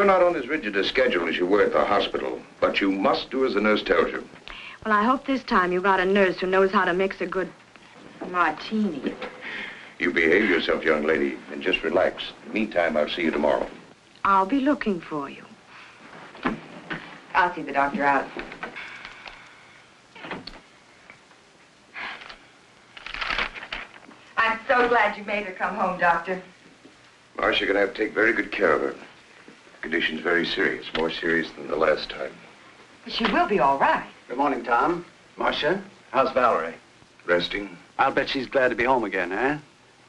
not on as rigid a schedule as you were at the hospital, but you must do as the nurse tells you. Well, I hope this time you got a nurse who knows how to mix a good martini. You behave yourself, young lady, and just relax. Meantime, I'll see you tomorrow. I'll be looking for you. I'll see the doctor out. I'm so glad you made her come home, Doctor. Marcia, you're going to have to take very good care of her. The condition's very serious, more serious than the last time. But she will be all right. Good morning, Tom. Marcia, how's Valerie? Resting? I'll bet she's glad to be home again, eh?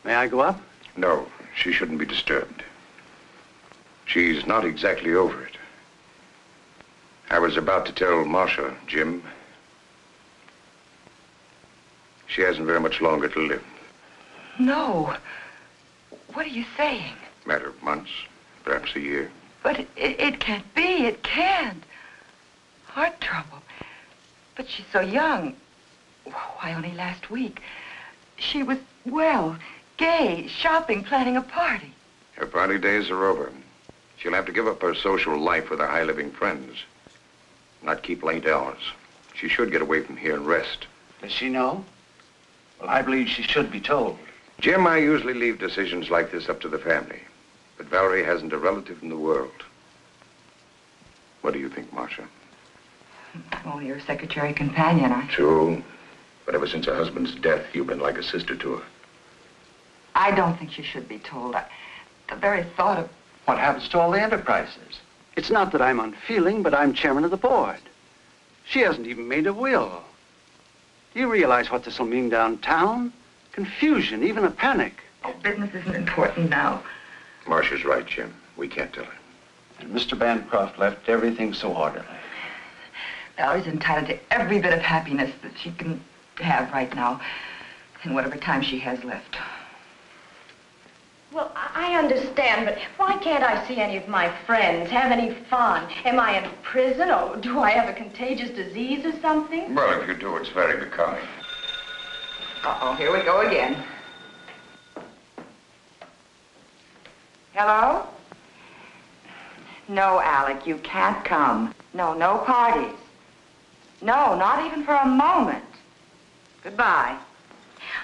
May I go up? No, she shouldn't be disturbed. She's not exactly over it. I was about to tell Marcia, Jim, she hasn't very much longer to live. No. What are you saying? Matter of months, perhaps a year. But it can't be. It can't. Heart trouble. But she's so young. Why, only last week. She was, well, gay, shopping, planning a party. Her party days are over. She'll have to give up her social life with her high-living friends. Not keep late hours. She should get away from here and rest. Does she know? Well, I believe she should be told. Jim, I usually leave decisions like this up to the family. But Valerie hasn't a relative in the world. What do you think, Marcia? I'm only her secretary companion. True. But ever since her husband's death, you've been like a sister to her. I don't think she should be told. The very thought of... What happens to all the enterprises? It's not that I'm unfeeling, but I'm chairman of the board. She hasn't even made a will. Do you realize what this will mean downtown? Confusion, even a panic. Oh, business isn't important now. Marcia's right, Jim. We can't tell her. And Mr. Bancroft left everything so orderly. Valerie's entitled to every bit of happiness that she can have right now in whatever time she has left. Well, I understand, but why can't I see any of my friends, have any fun? Am I in prison, or do I have a contagious disease or something? Well, if you do, it's very becoming. Uh-oh, here we go again. Hello? No, Alec, you can't come. No, no parties. No, not even for a moment. Goodbye.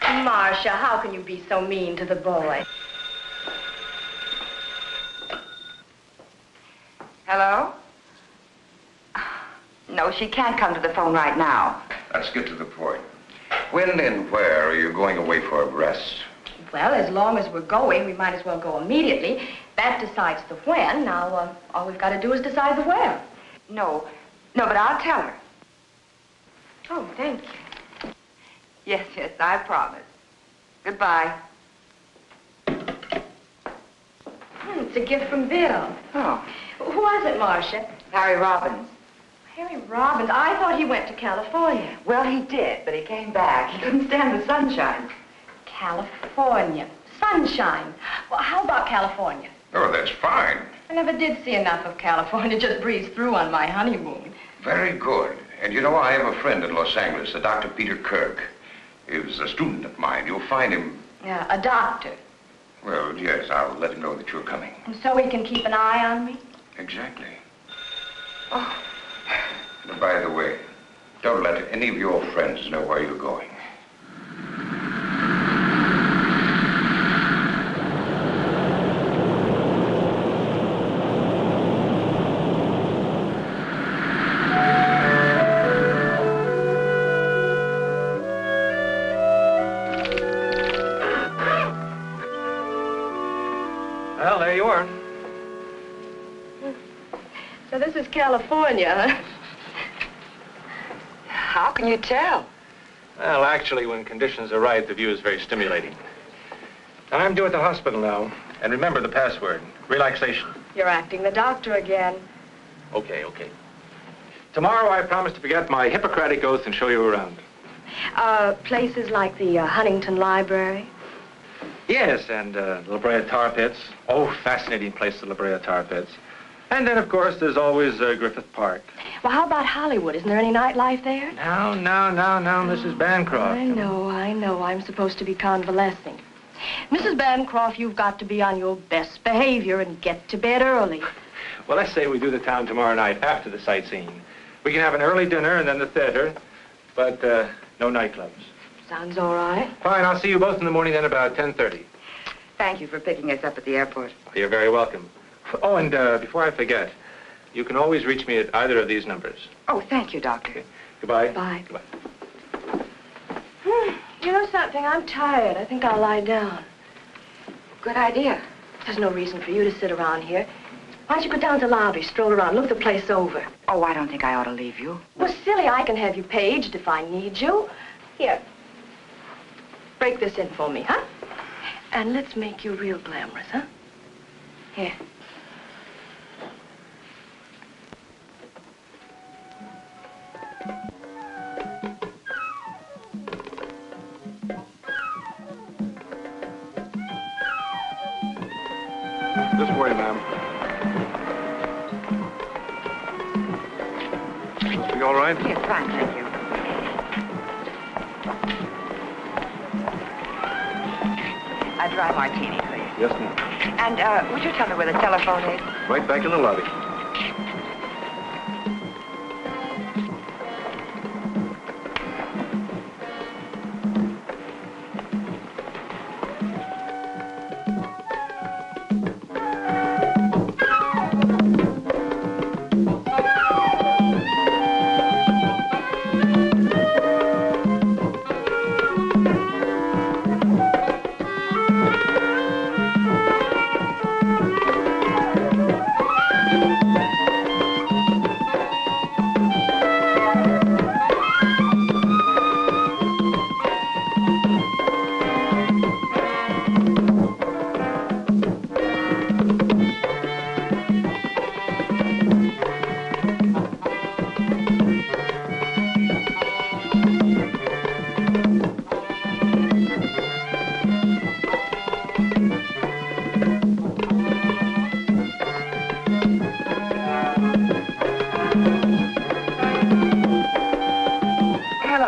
Marcia, how can you be so mean to the boy? Hello? No, she can't come to the phone right now. Let's get to the point. When and where are you going away for a rest? Well, as long as we're going, we might as well go immediately. That decides the when. Now, all we've got to do is decide the where. No, but I'll tell her. Oh, thank you. Yes, I promise. Goodbye. It's a gift from Bill. Oh. Who was it, Marcia? Harry Robbins. Harry Robbins? I thought he went to California. Well, he did, but he came back. He couldn't stand the sunshine. California. Sunshine. Well, how about California? Oh, that's fine. I never did see enough of California, just breezed through on my honeymoon. Very good. And you know, I have a friend in Los Angeles, a Dr. Peter Kirk. He was a student of mine. You'll find him... Yeah, a doctor. Well, yes, I'll let him know that you're coming. And so he can keep an eye on me? Exactly. Oh. And by the way, don't let any of your friends know where you're going. Well, there you are. So this is California, huh? How can you tell? Well, actually, when conditions are right, the view is very stimulating. I'm due at the hospital now. And remember the password, relaxation. You're acting the doctor again. Okay. Tomorrow, I promise to forget my Hippocratic oath and show you around. Places like the Huntington Library? Yes, and La Brea Tar Pits. Oh, fascinating place, the La Brea Tar Pits. And then, of course, there's always Griffith Park. Well, how about Hollywood? Isn't there any nightlife there? No, Mrs. Bancroft. I know. I'm supposed to be convalescing. Mrs. Bancroft, you've got to be on your best behavior and get to bed early. Well, let's say we do the town tomorrow night after the sightseeing. We can have an early dinner and then the theater, but no nightclubs. Sounds all right. Fine, I'll see you both in the morning then about 10:30. Thank you for picking us up at the airport. You're very welcome. Oh, and before I forget, you can always reach me at either of these numbers. Oh, thank you, Doctor. Okay. Goodbye. Bye. Goodbye. You know something? I'm tired. I think I'll lie down. Good idea. There's no reason for you to sit around here. Why don't you go down to the lobby, stroll around, look the place over? Oh, I don't think I ought to leave you. Well, silly, I can have you paged if I need you. Here. Break this in for me, huh? And let's make you real glamorous, huh? Here. This way, ma'am. You all right? Yes, fine, thank you. A dry martini, please. Yes, ma'am. And would you tell me where the telephone is? Right back in the lobby.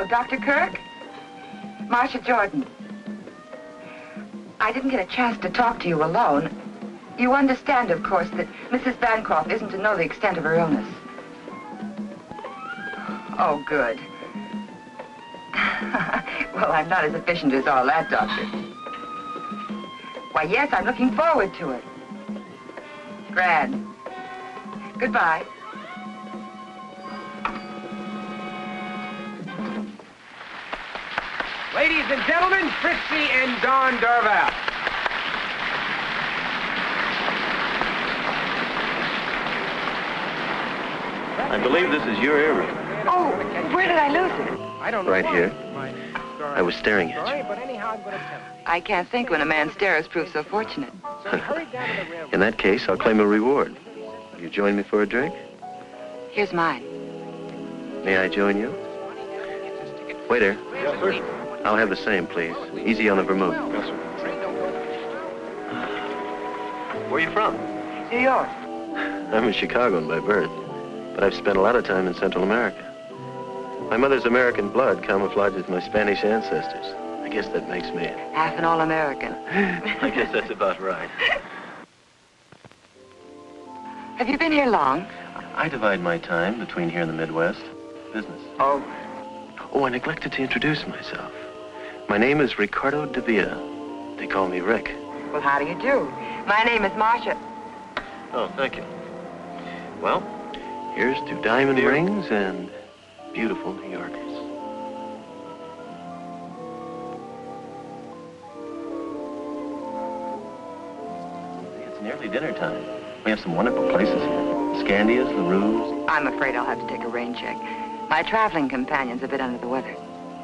Dr. Kirk? Marcia Jordan. I didn't get a chance to talk to you alone. You understand, of course, that Mrs. Bancroft isn't to know the extent of her illness. Oh, good. Well, I'm not as efficient as all that, Doctor. Why, yes, I'm looking forward to it. Grand. Goodbye. Ladies and gentlemen, Fritzy and Don Darval. I believe this is your earring. Oh, where did I lose it? I don't know Right why. here. I was staring at you. But anyhow, I'm going to tell you. I can't think when a man stares proves so fortunate. So he hurried down to the railroad. In that case, I'll claim a reward. Will you join me for a drink? Here's mine. May I join you? Waiter, Yes, sir. I'll have the same, please. Easy on the vermouth. Yes, sir. Where are you from? New York. I'm a Chicagoan by birth, but I've spent a lot of time in Central America. My mother's American blood camouflages my Spanish ancestors. I guess that makes me... Half an all-American. I guess that's about right. Have you been here long? I divide my time between here and the Midwest. Business. Oh. Oh, I neglected to introduce myself. My name is Ricardo Dept. They call me Rick. Well, how do you do? My name is Marcia. Oh, thank you. Well, here's to diamond rings and beautiful New Yorkers. It's nearly dinner time. We have some wonderful places here. Scandia's, LaRue's. I'm afraid I'll have to take a rain check. My traveling companion's a bit under the weather.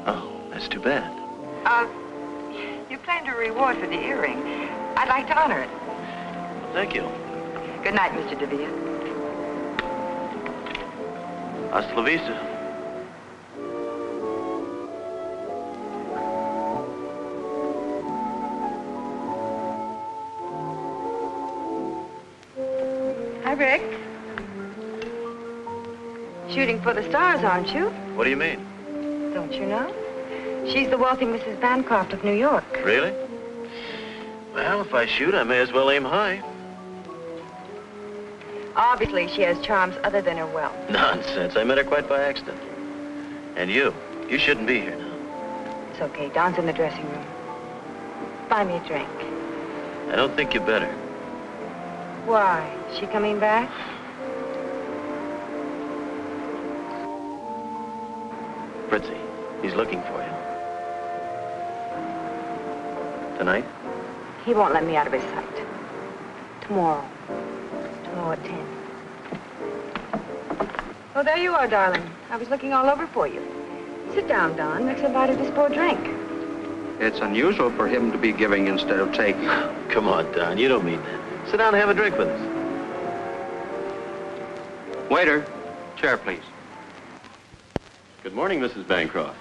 Oh, that's too bad. You claimed a reward for the earring. I'd like to honor it. Well, thank you. Good night, Mr. Dept. Hasta la vista. Hi, Rick. Shooting for the stars, aren't you? What do you mean? Don't you know? She's the wealthy Mrs. Bancroft of New York. Really? Well, if I shoot, I may as well aim high. Obviously, she has charms other than her wealth. Nonsense. I met her quite by accident. And you shouldn't be here now. It's okay. Don's in the dressing room. Buy me a drink. I don't think you better. Why? Is she coming back? Fritzy, he's looking for you. Tonight? He won't let me out of his sight. Tomorrow. Tomorrow at 10. Oh, there you are, darling. I was looking all over for you. Sit down, Don. Rex invited us for a drink. It's unusual for him to be giving instead of taking. Come on, Don. You don't mean that. Sit down and have a drink with us. Waiter, chair, please. Good morning, Mrs. Bancroft.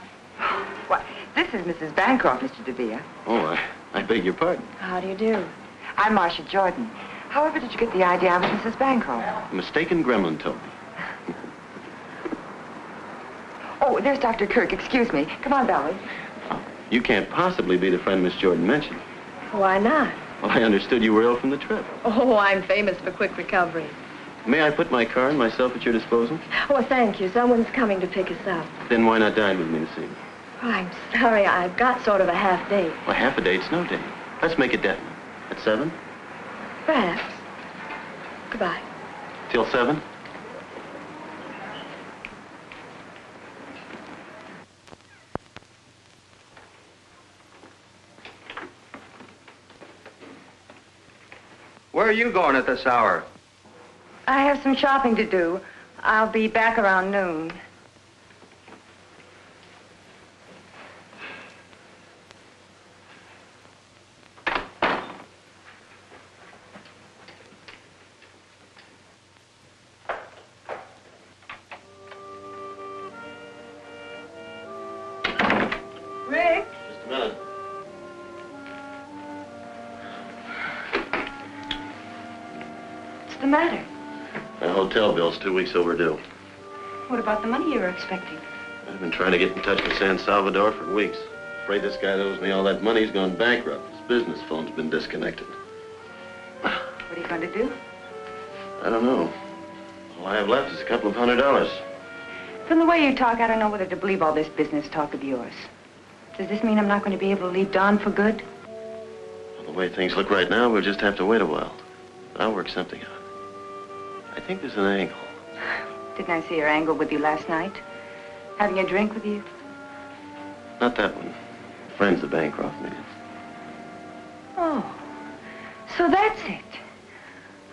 Why, this is Mrs. Bancroft, Mr. DeVere. Oh, I beg your pardon. How do you do? I'm Marcia Jordan. However did you get the idea I was Mrs. Bancroft? A mistaken gremlin told me. Oh, there's Dr. Kirk. Excuse me. Come on, Valerie. You can't possibly be the friend Miss Jordan mentioned. Why not? Well, I understood you were ill from the trip. Oh, I'm famous for quick recovery. May I put my car and myself at your disposal? Oh, thank you. Someone's coming to pick us up. Then why not dine with me this evening? Oh, I'm sorry. I've got sort of a half date. Well, half a date's no date. Let's make it definite. At 7? Perhaps. Goodbye. Till 7? Where are you going at this hour? I have some shopping to do. I'll be back around noon. Rick? Just a minute. What's the matter? My hotel bill's 2 weeks overdue. What about the money you were expecting? I've been trying to get in touch with San Salvador for weeks. Afraid this guy that owes me all that money's gone bankrupt. His business phone's been disconnected. What are you going to do? I don't know. All I have left is a couple of $100. From the way you talk, I don't know whether to believe all this business talk of yours. Does this mean I'm not going to be able to leave Don for good? Well, the way things look right now, we'll just have to wait a while. I'll work something out. I think there's an angle. Didn't I see her angle with you last night? Having a drink with you? Not that one. Friends the Bancroft needed. Oh, so that's it.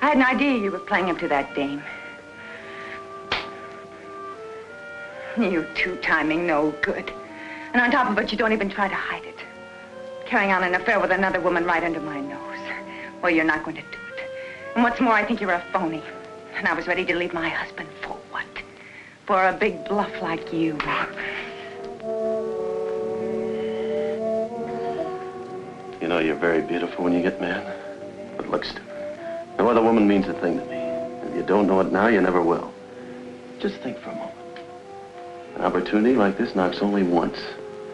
I had an idea you were playing up to that dame. You two-timing no good. And on top of it, you don't even try to hide it. Carrying on an affair with another woman right under my nose. Well, you're not going to do it. And what's more, I think you're a phony. And I was ready to leave my husband for what? For a big bluff like you. You know, you're very beautiful when you get mad. But look, stupid. No other woman means a thing to me. And if you don't know it now, you never will. Just think for a moment. An opportunity like this knocks only once.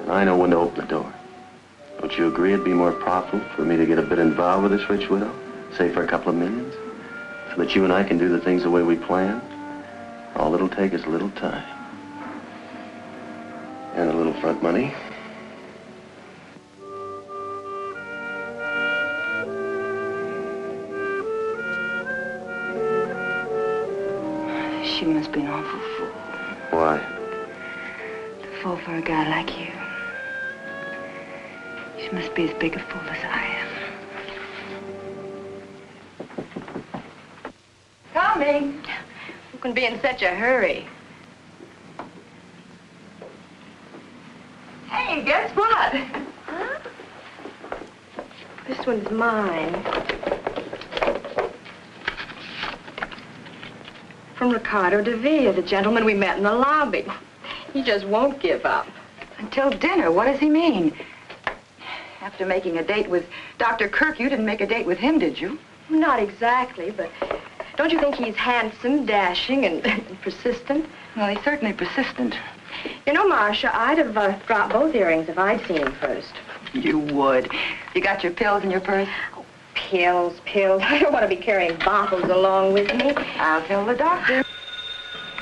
And I know when to open the door. Don't you agree it'd be more profitable for me to get a bit involved with this rich widow? Say for a couple of millions? So that you and I can do the things the way we plan? All it'll take is a little time. And a little front money. She must be an awful fool. Why? To fall for a guy like you. She must be as big a fool as I am. Coming. Who can be in such a hurry? Hey, guess what? Huh? This one's mine. From Ricardo DeVere, the gentleman we met in the lobby. He just won't give up. Until dinner. What does he mean? After making a date with Dr. Kirk, you didn't make a date with him, did you? Not exactly, but don't you think he's handsome, dashing, and persistent? Well, he's certainly persistent. You know, Marcia, I'd have dropped both earrings if I'd seen him first. You would. You got your pills in your purse? Oh, pills. I don't want to be carrying bottles along with me. I'll tell the doctor.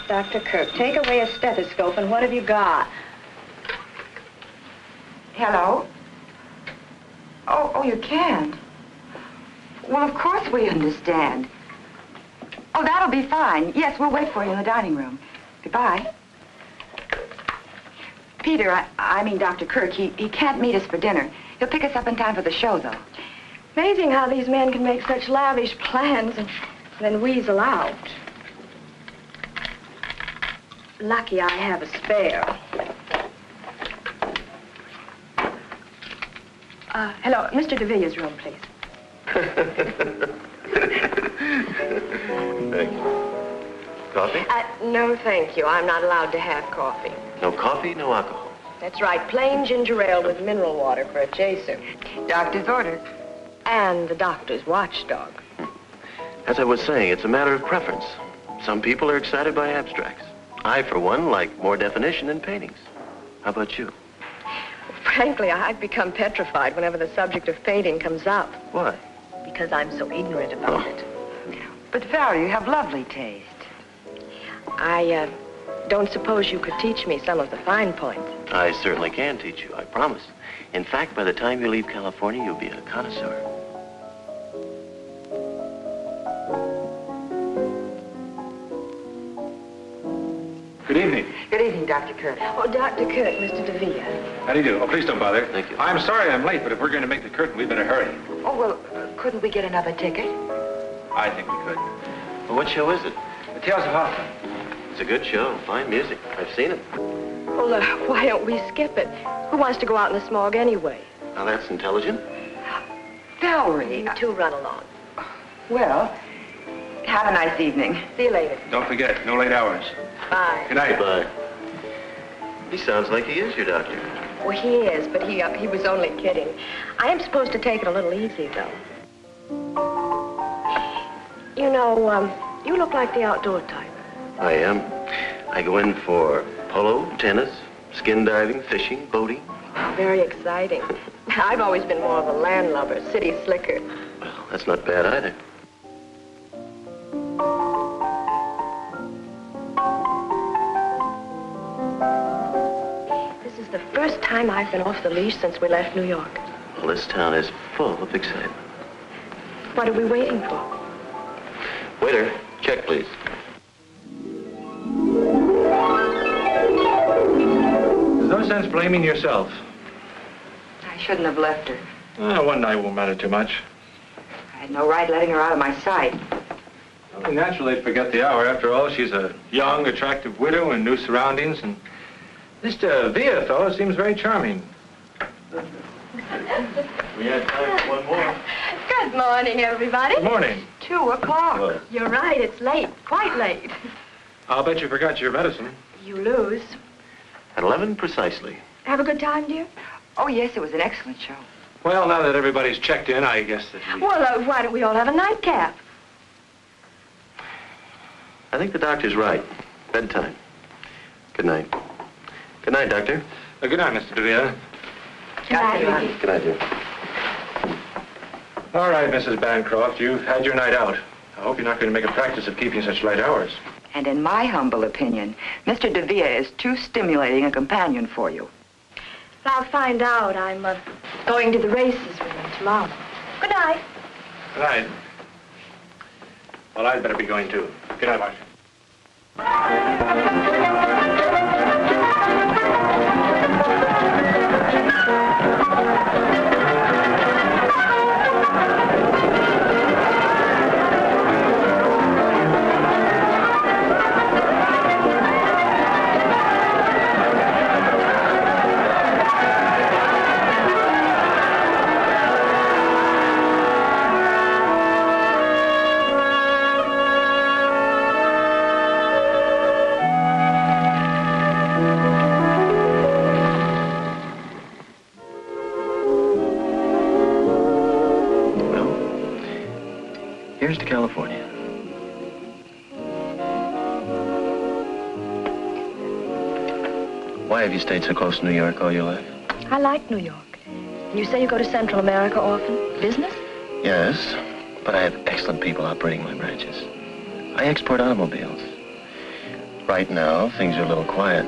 Dr. Kirk, take away a stethoscope, and what have you got? Hello? Oh, you can't. Well, of course we understand. Oh, that'll be fine. Yes, we'll wait for you in the dining room. Goodbye. Peter, I mean Dr. Kirk, he can't meet us for dinner. He'll pick us up in time for the show, though. Amazing how these men can make such lavish plans and then weasel out. Lucky I have a spare. Hello, Mr. DeVille's room, please. Thank you. Coffee? No, thank you. I'm not allowed to have coffee. No coffee, no alcohol. That's right, plain ginger ale with mineral water for a chaser. Doctor's orders. And the doctor's watchdog. As I was saying, it's a matter of preference. Some people are excited by abstracts. I, for one, like more definition in paintings. How about you? Frankly, I've become petrified whenever the subject of painting comes up. Why? Because I'm so ignorant about it. But, Val, you have lovely taste. I don't suppose you could teach me some of the fine points. I certainly can teach you, I promise. In fact, by the time you leave California, you'll be a connoisseur. Good evening. Good evening, Dr. Kirk. Oh, Dr. Kirk, Mr. DeVille. How do you do? Oh, please don't bother. Thank you. I'm sorry I'm late, but if we're going to make the curtain, we better hurry. Oh, well, couldn't we get another ticket? I think we could. Well, what show is it? The Tales of Hoffman. It's a good show. Fine music. I've seen it. Well, why don't we skip it? Who wants to go out in the smog anyway? Now, that's intelligent. Valerie. You two run along. Well, have a nice evening. See you later. Don't forget, no late hours. Bye. Good night. Goodbye. He sounds like he is your doctor. Well, he is, but he was only kidding. I am supposed to take it a little easy, though. You know, you look like the outdoor type. I am. I go in for polo, tennis, skin diving, fishing, boating. Very exciting. I've always been more of a landlubber, city slicker. Well, that's not bad either. This is the first time I've been off the leash since we left New York. Well, this town is full of excitement. What are we waiting for? Waiter, check, please. There's no sense blaming yourself. I shouldn't have left her. One night won't matter too much. I had no right letting her out of my sight. Well, naturally, forget the hour. After all, she's a young, attractive widow in new surroundings, and this Villa fellow seems very charming. We had time for one more. Good morning, everybody. Good morning. 2 o'clock. Well, You're right, it's late, quite late. I'll bet you forgot your medicine. You lose. at 11 precisely. Have a good time, dear? Oh, yes, it was an excellent show. Well, now that everybody's checked in, I guess that we... Well, why don't we all have a nightcap? I think the doctor's right. Bedtime. Good night. Good night, Doctor. Good night, Mr. DeVille. Good night, Ricky. Good night, dear. All right, Mrs. Bancroft, you've had your night out. I hope you're not going to make a practice of keeping such late hours. And in my humble opinion, Mr. DeVille is too stimulating a companion for you. I'll find out. I'm going to the races with him tomorrow. Good night. Good night. Well, I'd better be going, too. Good night, Marcia. Here's to California. Why have you stayed so close to New York all your life? I like New York. And you say you go to Central America often? Business? Yes, but I have excellent people operating my branches. I export automobiles. Right now, things are a little quiet.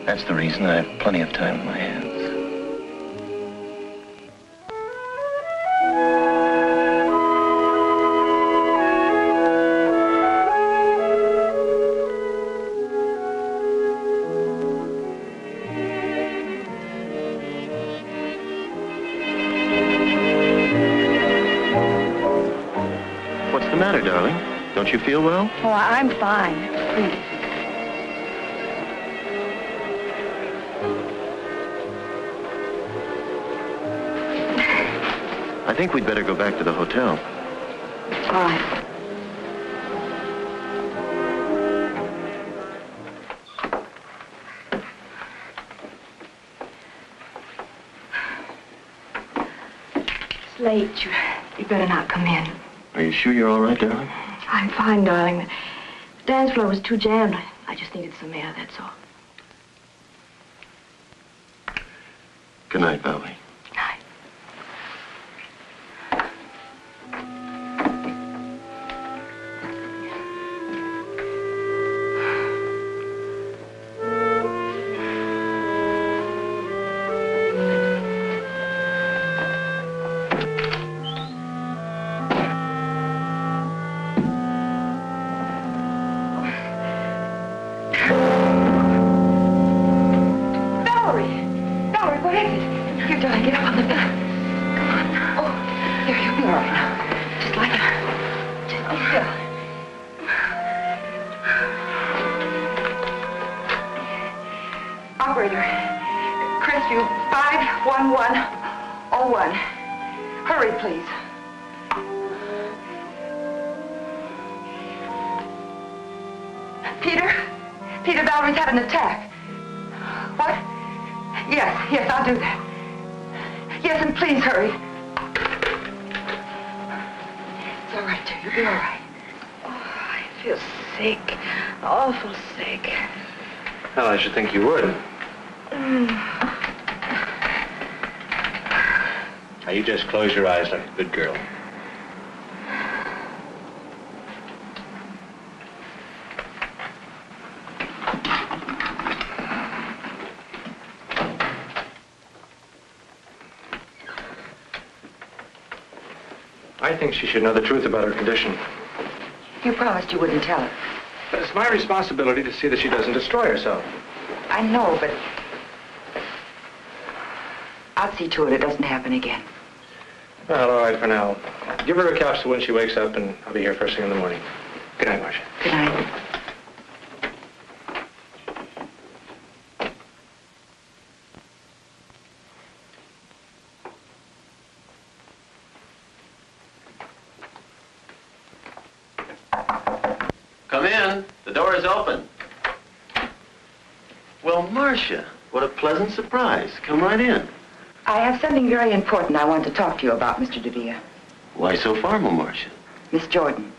That's the reason I have plenty of time in my hands. What's the matter, darling? Don't you feel well? Oh, I'm fine. Please. I think we'd better go back to the hotel. All right. It's late. You better not come in. Are you sure you're all right, darling? I'm fine, darling. The dance floor was too jammed. I just needed some air, that's all. Good night, Valerie. Night. Valerie, what is it? Here, darling, get up on the bed. Come on. Oh, here, you'll be all right now. Just lie down. Just be still. Operator, Crestview 51101. Hurry, please. Peter, Valerie's had an attack. What? Yes, I'll do that. Yes, and please hurry. It's all right, dear. You'll be all right. Oh, I feel sick. Awful sick. Well, I should think you would. Now, you just close your eyes like a good girl. I think she should know the truth about her condition. You promised you wouldn't tell her. But it's my responsibility to see that she doesn't destroy herself. I know, but I'll see to it doesn't happen again. Well, all right for now. Give her a capsule when she wakes up, and I'll be here first thing in the morning. Good night, Marcia. Good night. Come in. The door is open. Well, Marcia, what a pleasant surprise. Come right in. I have something very important I want to talk to you about, Mr. DeVille. Why so formal, Marcia? Miss Jordan,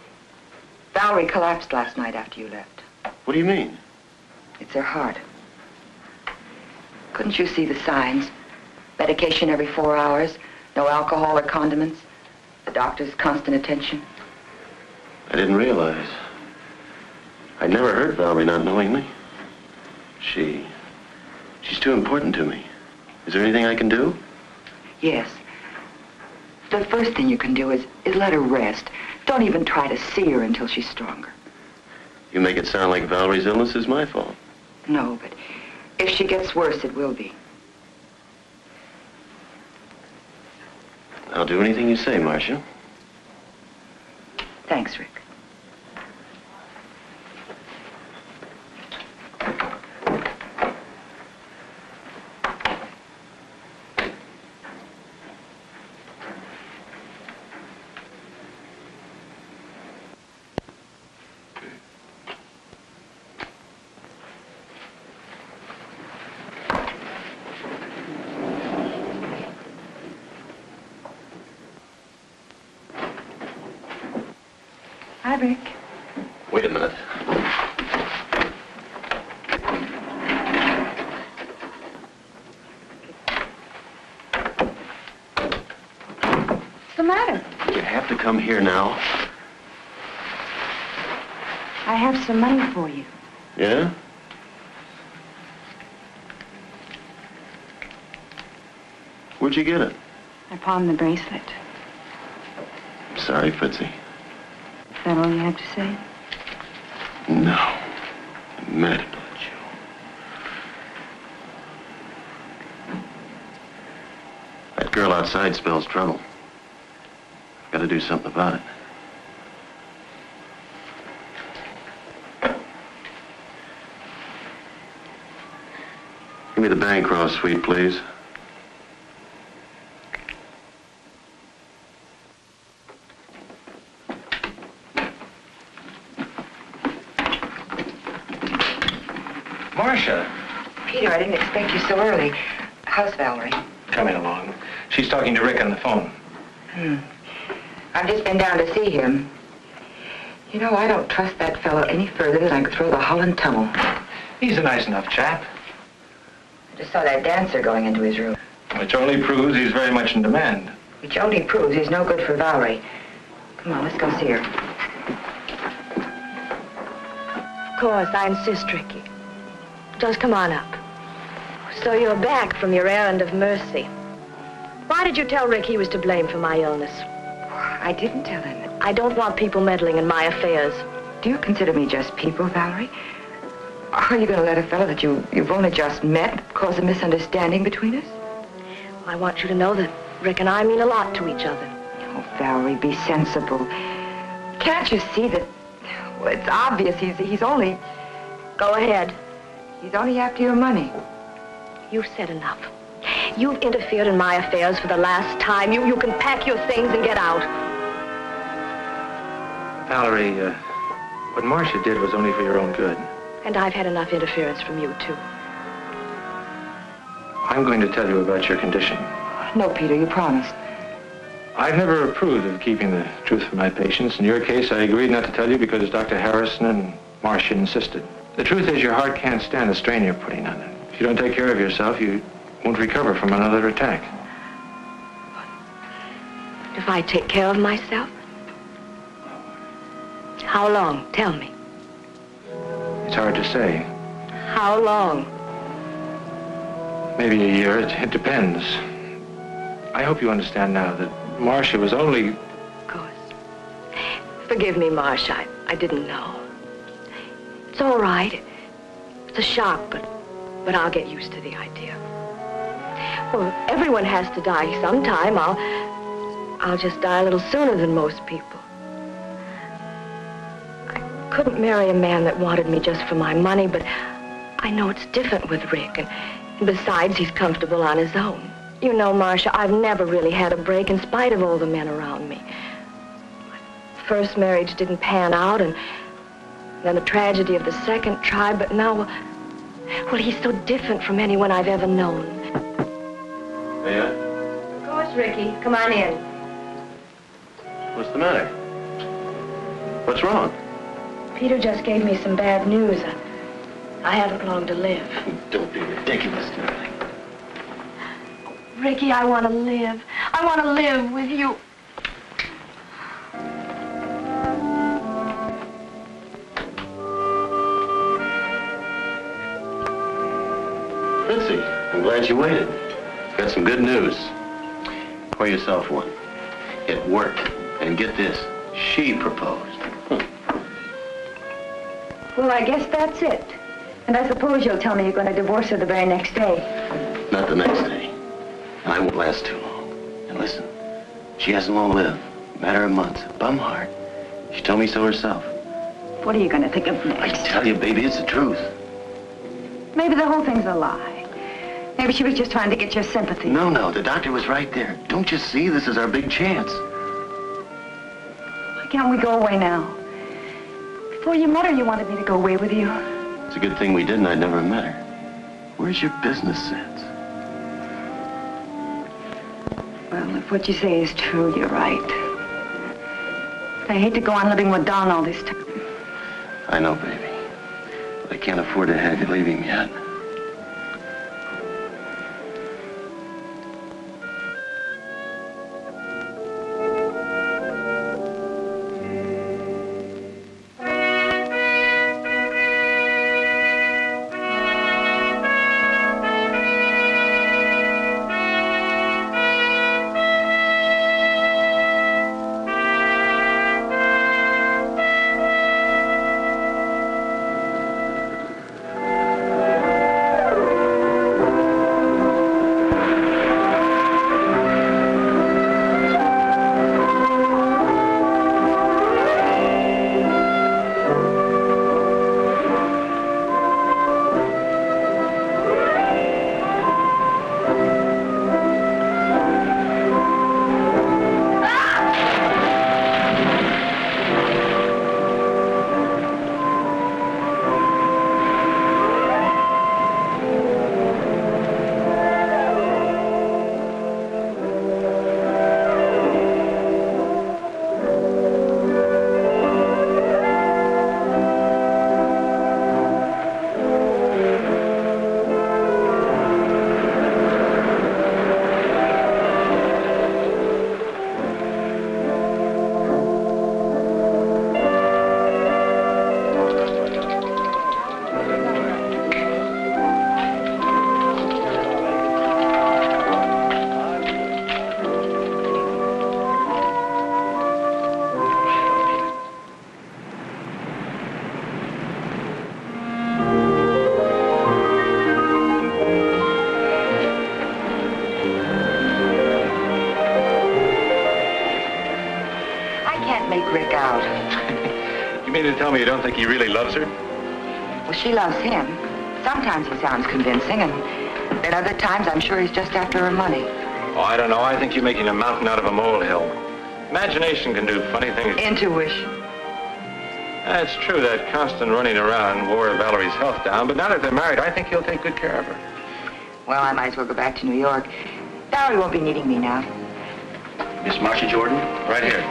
Valerie collapsed last night after you left. What do you mean? It's her heart. Couldn't you see the signs? Medication every 4 hours, no alcohol or condiments, the doctor's constant attention. I didn't realize. I never hurt Valerie not knowingly. She's too important to me. Is there anything I can do? Yes. The first thing you can do is let her rest. Don't even try to see her until she's stronger. You make it sound like Valerie's illness is my fault. No, but if she gets worse, it will be. I'll do anything you say, Marcia. Thanks, Rick. Hi, Rick. Wait a minute. What's the matter? You have to come here now. I have some money for you. Yeah? Where'd you get it? I pawned the bracelet. I'm sorry, Fritzy. Is that all you have to say? No. I'm mad about you. That girl outside spells trouble. I've got to do something about it. Give me the Bancroft suite, please. Marcia. Peter, I didn't expect you so early. How's Valerie? Coming along. She's talking to Rick on the phone. I've just been down to see him. You know, I don't trust that fellow any further than I could throw the Holland Tunnel. He's a nice enough chap. I just saw that dancer going into his room. Which only proves he's very much in demand. Which only proves he's no good for Valerie. Come on, let's go see her. Of course, I insist, Ricky. Just come on up. So you're back from your errand of mercy. Why did you tell Rick he was to blame for my illness? I didn't tell him. I don't want people meddling in my affairs. Do you consider me just people, Valerie? Are you going to let a fellow that you've only just met cause a misunderstanding between us? I want you to know that Rick and I mean a lot to each other. Oh, Valerie, be sensible. Can't you see that... Well, it's obvious he's only... Go ahead. He's only after your money. You've said enough. You've interfered in my affairs for the last time. You can pack your things and get out. Valerie, what Marcia did was only for your own good. And I've had enough interference from you, too. I'm going to tell you about your condition. No, Peter, you promised. I've never approved of keeping the truth from my patients. In your case, I agreed not to tell you because Dr. Harrison and Marcia insisted. The truth is your heart can't stand the strain you're putting on it. If you don't take care of yourself, you won't recover from another attack. If I take care of myself? How long? Tell me. It's hard to say. How long? Maybe a year. It depends. I hope you understand now that Marcia was only... Of course. Forgive me, Marcia. I didn't know. It's all right. It's a shock, but I'll get used to the idea. Well, everyone has to die sometime. I'll just die a little sooner than most people. I couldn't marry a man that wanted me just for my money, but I know it's different with Rick, and besides, he's comfortable on his own. You know, Marcia, I've never really had a break in spite of all the men around me. My first marriage didn't pan out, and then the tragedy of the second tried, but now, well, he's so different from anyone I've ever known. Yeah? Of course, Ricky. Come on in. What's the matter? What's wrong? Peter just gave me some bad news. I haven't long to live. Don't be ridiculous, darling. Ricky, I want to live. I want to live with you. Fritzy, I'm glad you waited. Got some good news. Pour yourself one. It worked. And get this, she proposed. Well, I guess that's it. And I suppose you'll tell me you're going to divorce her the very next day. Not the next day. I won't last too long. And listen, she hasn't long lived. Matter of months. Bum heart. She told me so herself. What are you going to think of next? I tell you, baby, it's the truth. Maybe the whole thing's a lie. Maybe she was just trying to get your sympathy. No, the doctor was right there. Don't you see? This is our big chance. Why can't we go away now? Before you met her, you wanted me to go away with you. It's a good thing we didn't. I'd never met her. Where's your business sense? Well, if what you say is true, you're right. I hate to go on living with Don all this time. I know, baby. But I can't afford to have you leave him yet. out. You mean to tell me you don't think he really loves her? Well, she loves him. Sometimes he sounds convincing, and at other times I'm sure he's just after her money. Oh, I don't know. I think you're making a mountain out of a molehill. Imagination can do funny things. Intuition. That's true, that constant running around wore Valerie's health down, but now that they're married, I think he'll take good care of her. Well, I might as well go back to New York. Valerie won't be needing me now. Miss Marcia Jordan? Right here.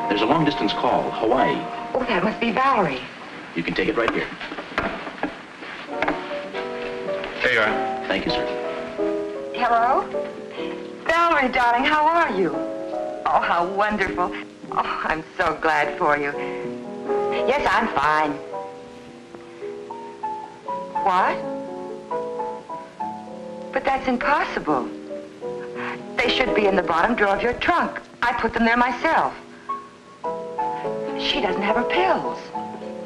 There's a long-distance call, Hawaii. Oh, that must be Valerie. You can take it right here. There you are. Thank you, sir. Hello? Valerie, darling, how are you? Oh, how wonderful. Oh, I'm so glad for you. Yes, I'm fine. What? But that's impossible. They should be in the bottom drawer of your trunk. I put them there myself. She doesn't have her pills.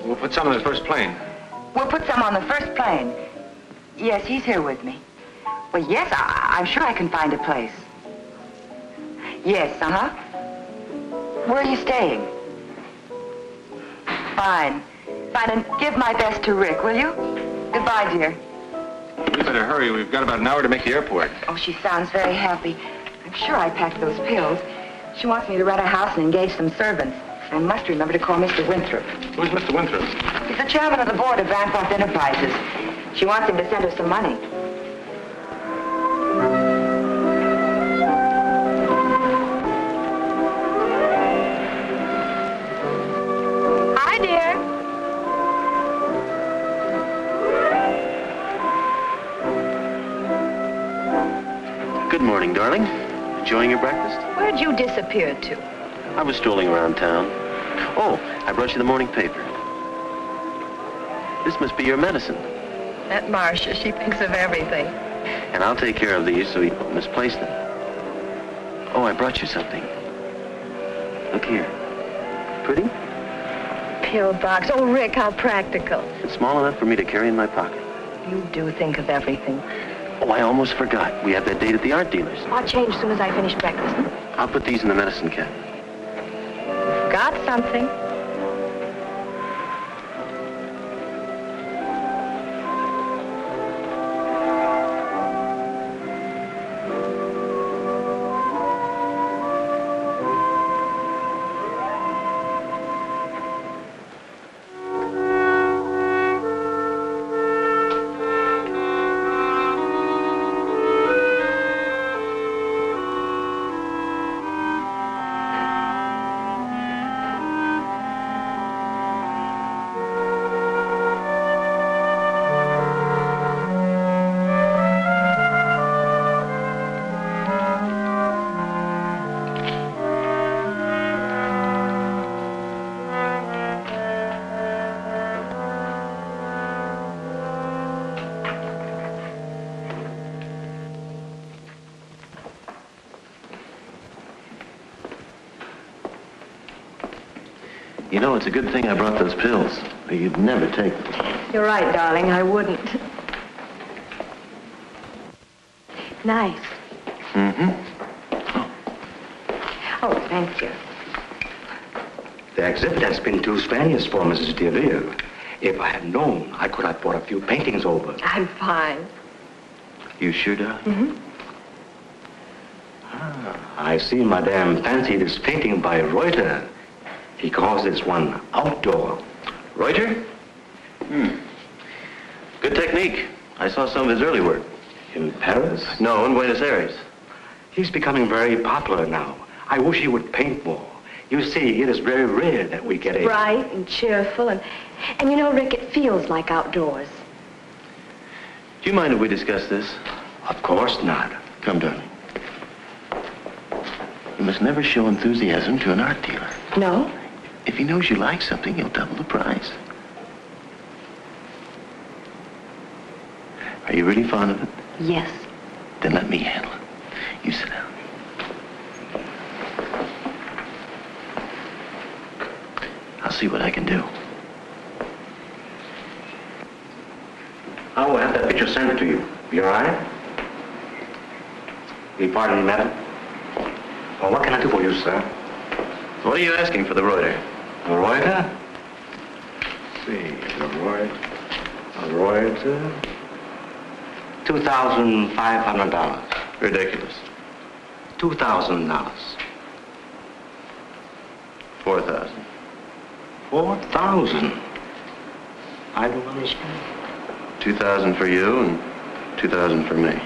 We'll put some on the first plane. We'll put some on the first plane. Yes, he's here with me. Well, yes, I'm sure I can find a place. Yes, uh-huh. Where are you staying? Fine. Fine, and give my best to Rick, will you? Goodbye, dear. We better hurry. We've got about an hour to make the airport. Oh, she sounds very happy. I'm sure I packed those pills. She wants me to rent a house and engage some servants. I must remember to call Mr. Winthrop. Who's Mr. Winthrop? He's the chairman of the board of Bancroft Enterprises. She wants him to send her some money. Hi, dear. Good morning, darling. Enjoying your breakfast? Where'd you disappear to? I was strolling around town. Oh, I brought you the morning paper. This must be your medicine. That Marcia, she thinks of everything. And I'll take care of these so you don't misplace them. Oh, I brought you something. Look here. Pretty? Pill box. Oh, Rick, how practical. It's small enough for me to carry in my pocket. You do think of everything. Oh, I almost forgot. We have that date at the art dealer's. I'll change as soon as I finish breakfast. I'll put these in the medicine cabinet. Got something? You know, it's a good thing I brought those pills. Or you'd never take them. You're right, darling. I wouldn't. Nice. Mm-hmm. Oh, thank you. The exhibit has been too strenuous for Mrs. DeVille. If I had known, I could have brought a few paintings over. I'm fine. You sure, darling? Mm-hmm. I see Madame fancied this painting by Reuter. He calls this one outdoor. Reuter? Good technique. I saw some of his early work. In Paris? No, in Buenos Aires. He's becoming very popular now. I wish he would paint more. You see, it is very rare that we get a... Bright and cheerful, and you know, Rick, it feels like outdoors. Do you mind if we discuss this? Of course not. Come, darling. You must never show enthusiasm to an art dealer. No? If he knows you like something, he'll double the price. Are you really fond of it? Yes. Then let me handle it. You sit down. I'll see what I can do. I will have that picture sent to you. You all right? Will you pardon me, madam? Well, what can I do for you, sir? What are you asking for the Reuter? Reuter? See, Reuter. $2,500. Ridiculous. $2,000. 4,000. 4,000. I don't understand. 2,000 for you and 2,000 for me.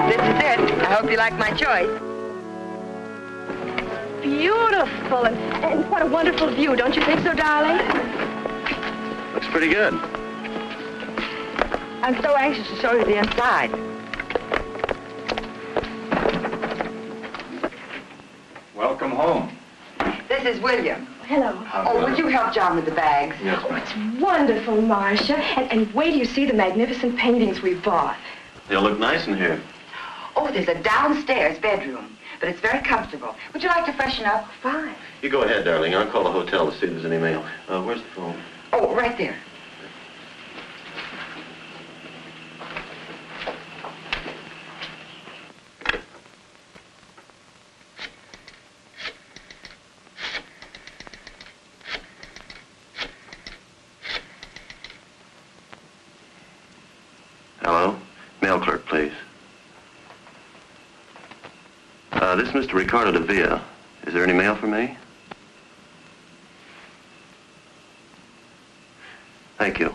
This is it. I hope you like my choice. Beautiful, and what a wonderful view. Don't you think so, darling? Looks pretty good. I'm so anxious to show you the inside. Welcome home. This is William. Hello. Oh, would you help John with the bags? Yes, Oh, it's wonderful, Marcia. And wait till you see the magnificent paintings we bought. They'll look nice in here. Oh, there's a downstairs bedroom, but it's very comfortable. Would you like to freshen up? Fine. You go ahead, darling. I'll call the hotel to see if there's any mail. Where's the phone? Oh, right there. Hello? Mail clerk, please. This is Mr. Ricardo de Villa. Is there any mail for me? Thank you.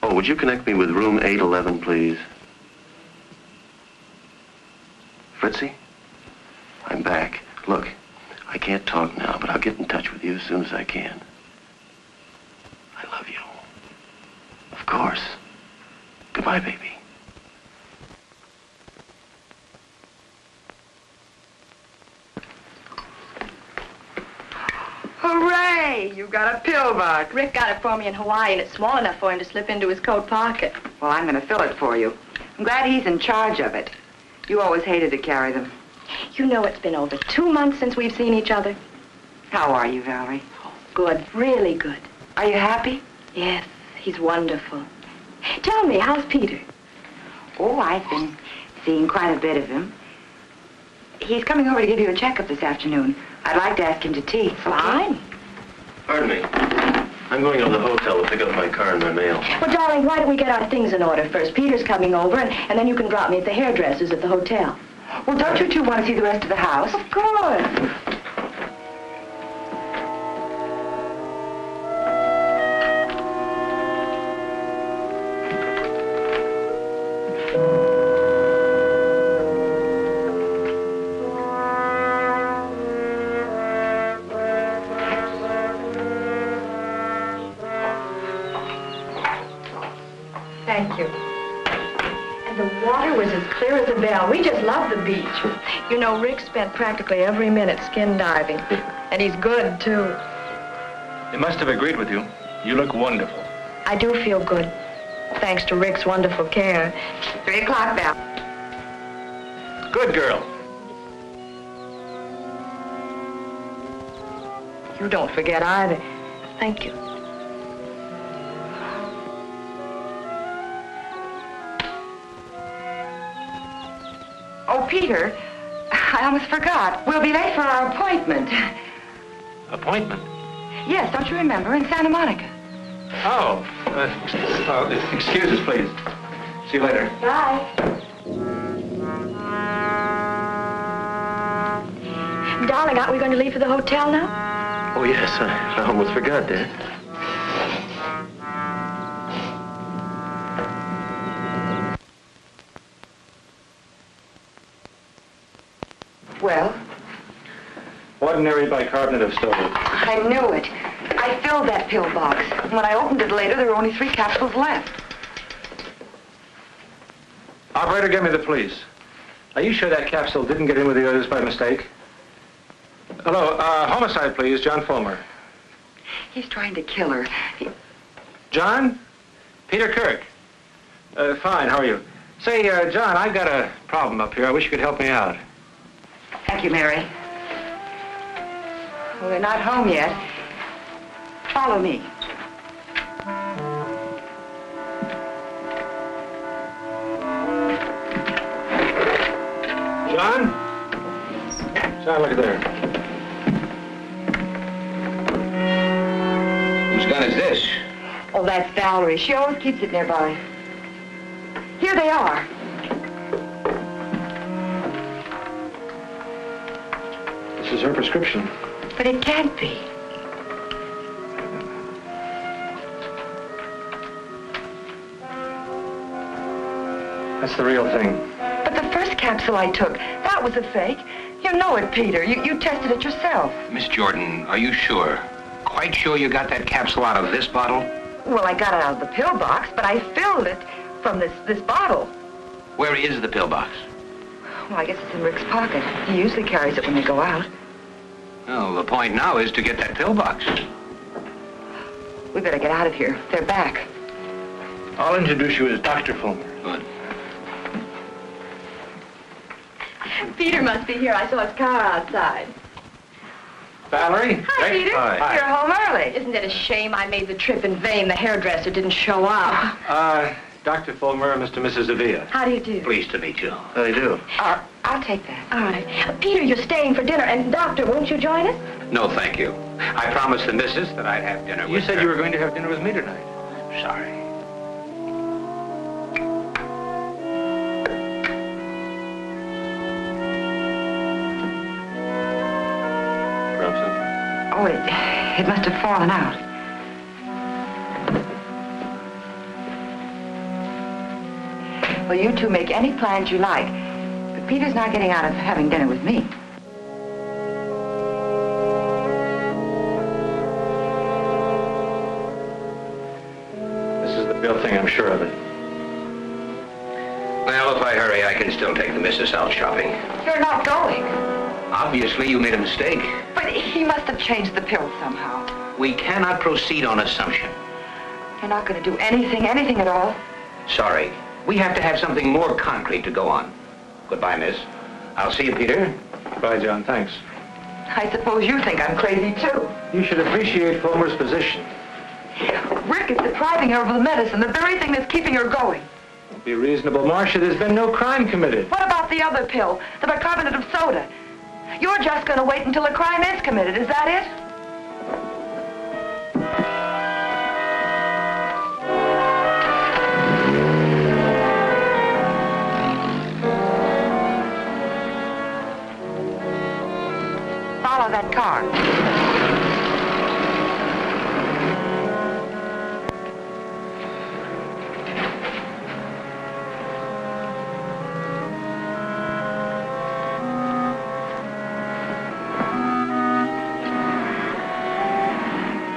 Oh, would you connect me with room 811, please? Fritzy? I'm back. Look, I can't talk now, but I'll get in touch with you as soon as I can. I love you. Of course. Goodbye, baby. Hooray! You got a pill box. Rick got it for me in Hawaii, and it's small enough for him to slip into his coat pocket. Well, I'm going to fill it for you. I'm glad he's in charge of it. You always hated to carry them. You know it's been over 2 months since we've seen each other. How are you, Valerie? Good, really good. Are you happy? Yes, he's wonderful. Tell me, how's Peter? Oh, I've been seeing quite a bit of him. He's coming over to give you a checkup this afternoon. I'd like to ask him to tea. Fine. Pardon me. I'm going to the hotel to pick up my car and my mail. Well, darling, why don't we get our things in order first? Peter's coming over, and then you can drop me at the hairdresser's at the hotel. Well, don't you two want to see the rest of the house? Of course. Thank you. And the water was as clear as a bell. We just love the beach. You know, Rick spent practically every minute skin diving. And he's good, too. They must have agreed with you. You look wonderful. I do feel good, thanks to Rick's wonderful care. 3 o'clock bell. Good girl. You don't forget either. Thank you. Oh, Peter, I almost forgot. We'll be late for our appointment. Appointment? Yes, don't you remember? In Santa Monica. Oh, excuse us, please. See you later. Bye. Darling, aren't we going to leave for the hotel now? Oh, yes. I almost forgot that. Well? Ordinary bicarbonate of sodium. I knew it. I filled that pill box. When I opened it later, there were only 3 capsules left. Operator, give me the police. Are you sure that capsule didn't get in with the others by mistake? Hello, homicide, please, John Fulmer. He's trying to kill her. John? Peter Kirk. Fine, how are you? Say, John, I've got a problem up here. I wish you could help me out. Thank you, Mary. Well, they're not home yet. Follow me. John? John, look there. Whose gun is this? Oh, that's Valerie. She always keeps it nearby. Here they are. This is her prescription. But it can't be. That's the real thing. But the first capsule I took, that was a fake. You know it, Peter. You tested it yourself. Miss Jordan, are you sure? Quite sure you got that capsule out of this bottle? Well, I got it out of the pill box, but I filled it from this bottle. Where is the pill box? Well, I guess it's in Rick's pocket. He usually carries it when they go out. Well, the point now is to get that pill box. We better get out of here. They're back. I'll introduce you as Dr. Fulmer. Good. Peter must be here. I saw his car outside. Valerie? Hi, Peter. Hi. You're home early. Isn't it a shame I made the trip in vain? The hairdresser didn't show up. Dr. Fulmer and Mr. and Mrs. Avila. How do you do? Pleased to meet you. How do you do? I'll take that. All right. Peter, you're staying for dinner. And, Doctor, won't you join us? No, thank you. I promised the missus that I'd have dinner with You her. said you were going to have dinner with me tonight. Sorry. Drop something? Oh, it must have fallen out. Well, you two make any plans you like. But Peter's not getting out of having dinner with me. This is the real thing, I'm sure of it. Well, if I hurry, I can still take the missus out shopping. You're not going. Obviously, you made a mistake. But he must have changed the pill somehow. We cannot proceed on assumption. You're not going to do anything at all. Sorry. We have to have something more concrete to go on. Goodbye, miss. I'll see you, Peter. Bye, John. Thanks. I suppose you think I'm crazy, too. You should appreciate Fulmer's position. Rick is depriving her of the medicine, the very thing that's keeping her going. Be reasonable, Marcia. There's been no crime committed. What about the other pill, the bicarbonate of soda? You're just going to wait until a crime is committed, is that it? Follow that car.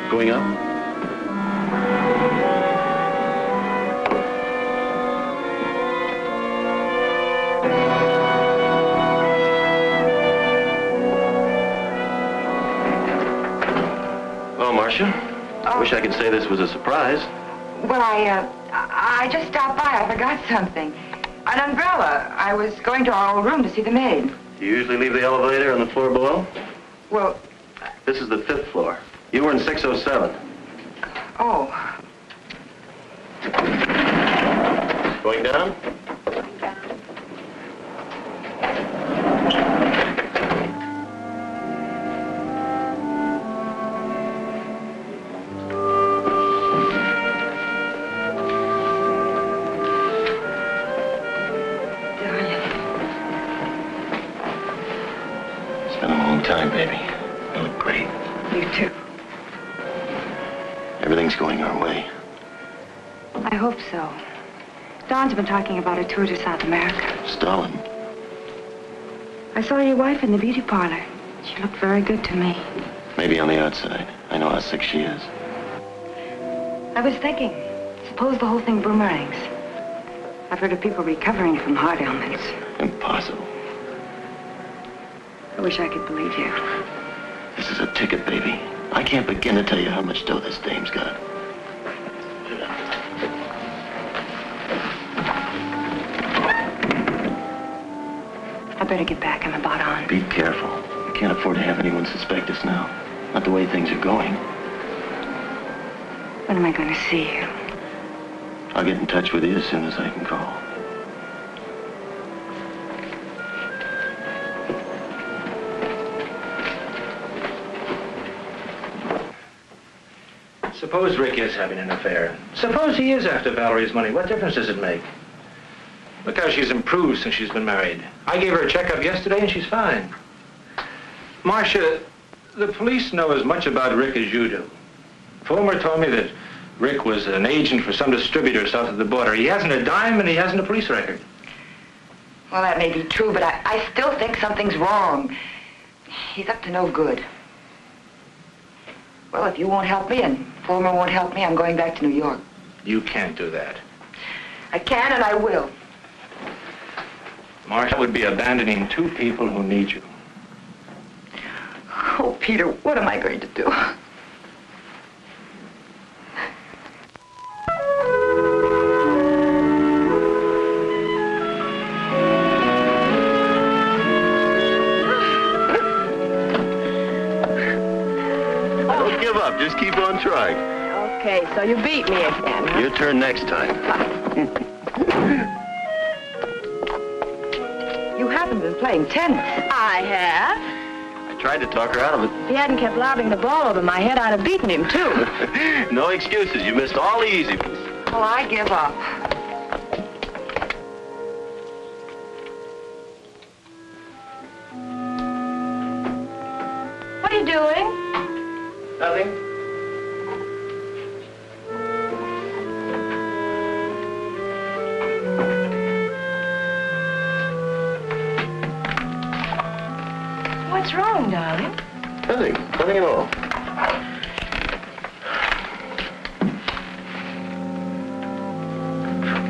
Going up? Well, Marcia, I wish I could say this was a surprise. Well, I just stopped by. I forgot something. An umbrella. I was going to our old room to see the maid. Do you usually leave the elevator on the floor below? Well, This is the 5th floor. You were in 607. oh. Going down? It's been a long time, baby. You look great. You too. Everything's going our way. I hope so. Don's been talking about a tour to South America. Stalin. I saw your wife in the beauty parlor. She looked very good to me. Maybe on the outside. I know how sick she is. I was thinking, suppose the whole thing boomerangs. I've heard of people recovering from heart ailments. Impossible. I wish I could believe you. This is a ticket, baby. I can't begin to tell you how much dough this dame's got. I better get back. I'm about on. Be careful. I can't afford to have anyone suspect us now. Not the way things are going. When am I going to see you? I'll get in touch with you as soon as I can call. Suppose Rick is having an affair. Suppose he is after Valerie's money. What difference does it make? Look how she's improved since she's been married. I gave her a checkup yesterday and she's fine. Marcia, the police know as much about Rick as you do. Fulmer told me that Rick was an agent for some distributor south of the border. He hasn't a dime and he hasn't a police record. Well, that may be true, but I still think something's wrong. He's up to no good. Well, if you won't help me and Fulmer won't help me, I'm going back to New York. You can't do that. I can and I will. Marcia would be abandoning two people who need you. Oh, Peter, what am I going to do? Don't give up. Just keep on trying. Okay, so you beat me again, huh? Your turn next time. You haven't been playing tennis. I have. I tried to talk her out of it. If he hadn't kept lobbing the ball over my head, I'd have beaten him, too. No excuses. You missed all the easy ones. Well, I give up. What are you doing? Nothing. What's wrong, darling? Nothing. Nothing at all.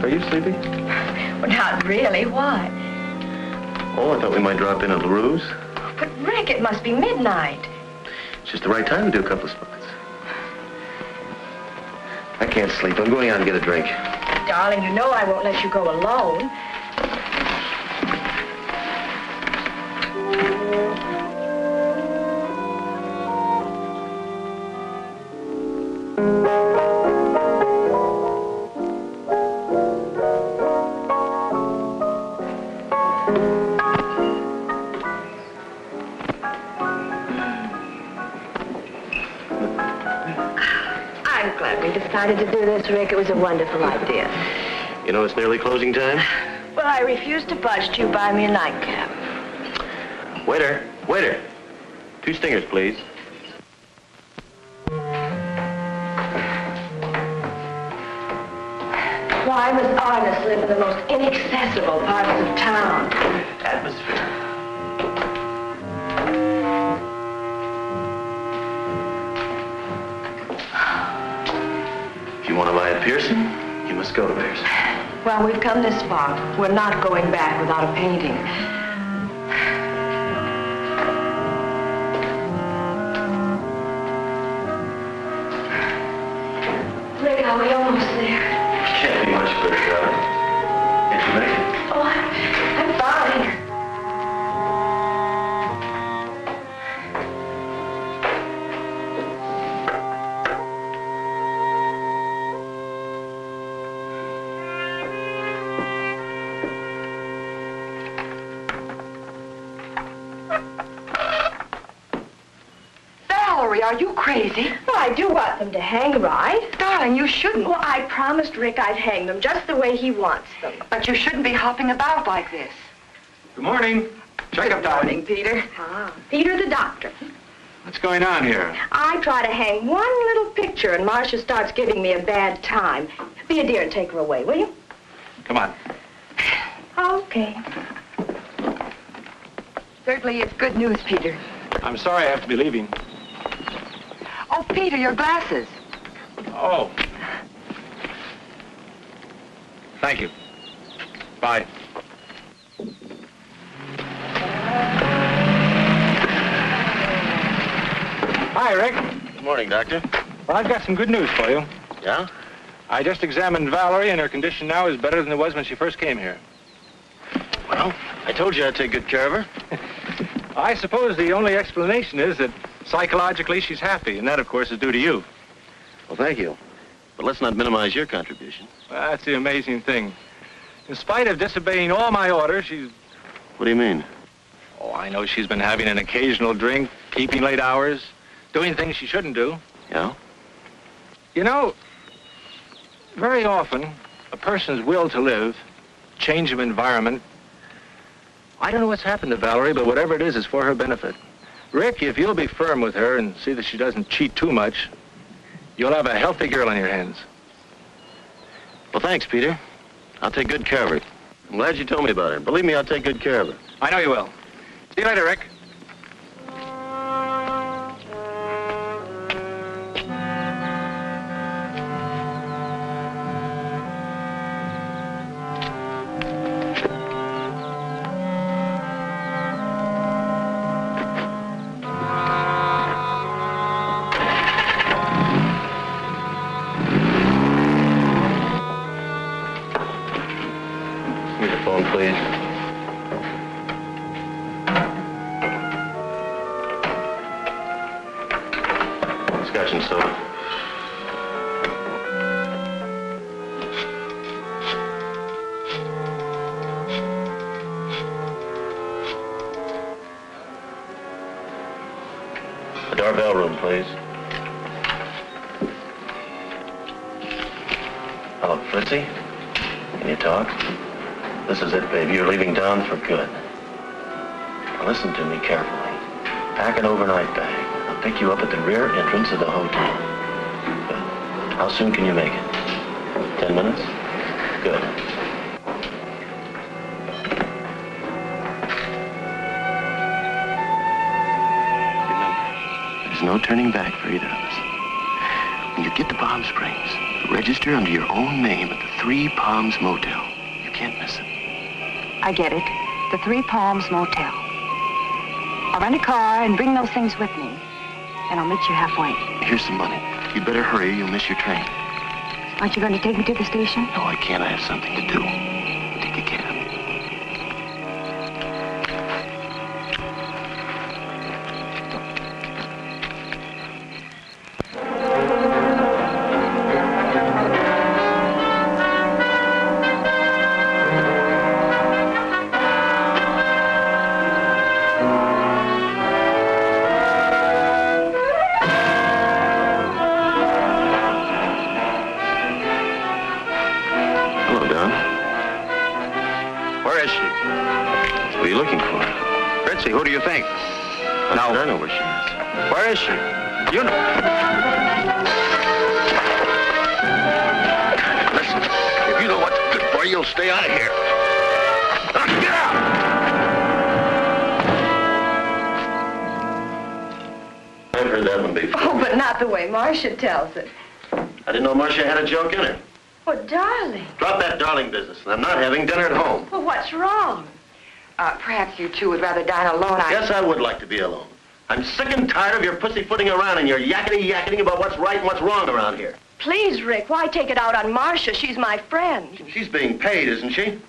Are you sleepy? Well, not really. Why? Oh, I thought we might drop in at LaRue's. But, Rick, it must be midnight. It's just the right time to do a couple of spots. I can't sleep. I'm going out and get a drink. Darling, you know I won't let you go alone. I'm glad we decided to do this, Rick. It was a wonderful idea. You know it's nearly closing time? Well, I refuse to budge till you buy me a nightcap. Waiter. Waiter. 2 stingers, please. Why must artists live in the most inaccessible parts of town? Atmosphere. If you want to buy a piercing, you must go to Pearson. Well, we've come this far. We're not going back without a painting. Rick, are we almost there? Can't be much further, darling. Can't you make it? Oh, I'm fine. Valerie, are you crazy? Well, I do want them to hang right. Darling, you shouldn't. Well, I promised Rick I'd hang them just the way he wants them. But you shouldn't be hopping about like this. Good morning. Checkup Good time. morning, Peter. Ah, Peter the doctor. What's going on here? I try to hang one little picture and Marcia starts giving me a bad time. Be a dear and take her away, will you? Come on. Okay. Certainly it's good news, Peter. I'm sorry I have to be leaving. Oh, Peter, your glasses. Oh. Thank you. Bye. Hi, Rick. Good morning, Doctor. Well, I've got some good news for you. Yeah? I just examined Valerie, and her condition now is better than it was when she first came here. Well, I told you I'd take good care of her. I suppose the only explanation is that psychologically she's happy, and that, of course, is due to you. Well, thank you. But let's not minimize your contribution. Well, that's the amazing thing. In spite of disobeying all my orders, she's... What do you mean? Oh, I know she's been having an occasional drink, keeping late hours, doing things she shouldn't do. Yeah? You know, very often, a person's will to live, change of environment, I don't know what's happened to Valerie, but whatever it is for her benefit. Rick, if you'll be firm with her and see that she doesn't cheat too much, you'll have a healthy girl on your hands. Well, thanks, Peter. I'll take good care of her. I'm glad you told me about her. Believe me, I'll take good care of her. I know you will. See you later, Rick. Please. Scotch and soda. The Darvell room, please. Hello, Fritzy. Can you talk? This is it, baby. You're leaving town for good. Now listen to me carefully. Pack an overnight bag. I'll pick you up at the rear entrance of the hotel. Good. How soon can you make it? 10 minutes? Good. Remember, there's no turning back for either of us. When you get to Palm Springs, register under your own name at the Three Palms Motel. You can't miss it. I get it. The Three Palms Motel. I'll rent a car and bring those things with me. And I'll meet you halfway. Here's some money. You'd better hurry, you'll miss your train. Aren't you going to take me to the station? No, I can't. I have something to do. Take a cab. Who do you think? Now, I know where she is. Where is she? You know. Listen, if you know what's good for you, you'll stay out of here. Now, get out! I've heard that one before. Oh, but not the way Marcia tells it. I didn't know Marcia had a joke in her. Oh, darling. Drop that darling business. I'm not having dinner at home. Well, what's wrong? Perhaps you two would rather dine alone. Yes, I would like to be alone. I'm sick and tired of your pussyfooting around and your yakety-yakety about what's right and what's wrong around here. Please, Rick, why take it out on Marcia? She's my friend. She's being paid, isn't she?